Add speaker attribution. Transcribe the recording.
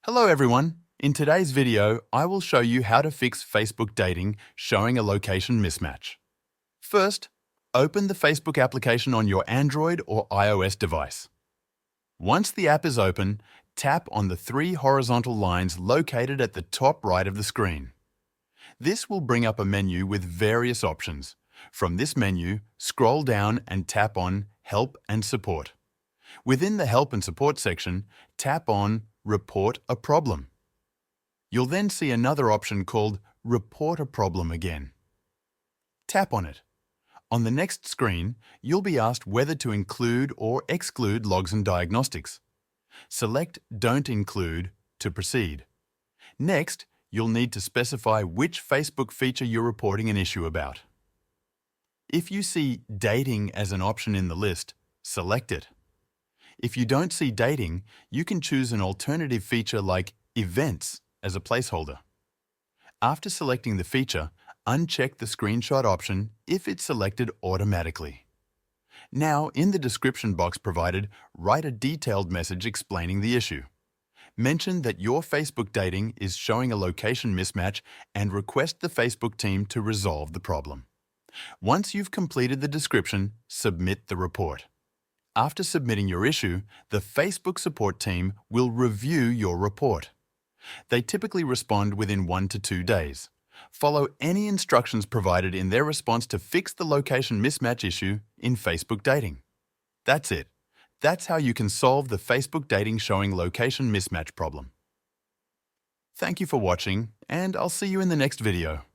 Speaker 1: Hello everyone. In today's video, I will show you how to fix Facebook dating showing a location mismatch. First, open the Facebook application on your Android or iOS device. Once the app is open, tap on the three horizontal lines located at the top right of the screen. This will bring up a menu with various options. From this menu, scroll down and tap on Help and Support. Within the Help and Support section, tap on Report a Problem. You'll then see another option called Report a Problem again. Tap on it. On the next screen, you'll be asked whether to include or exclude logs and diagnostics. Select Don't Include to proceed. Next, you'll need to specify which Facebook feature you're reporting an issue about. If you see Dating as an option in the list, select it. If you don't see dating, you can choose an alternative feature like Events as a placeholder. After selecting the feature, uncheck the screenshot option if it's selected automatically. Now, in the description box provided, write a detailed message explaining the issue. Mention that your Facebook dating is showing a location mismatch and request the Facebook team to resolve the problem. Once you've completed the description, submit the report. After submitting your issue, the Facebook support team will review your report. They typically respond within 1 to 2 days. Follow any instructions provided in their response to fix the location mismatch issue in Facebook dating. That's it. That's how you can solve the Facebook dating showing location mismatch problem. Thank you for watching, and I'll see you in the next video.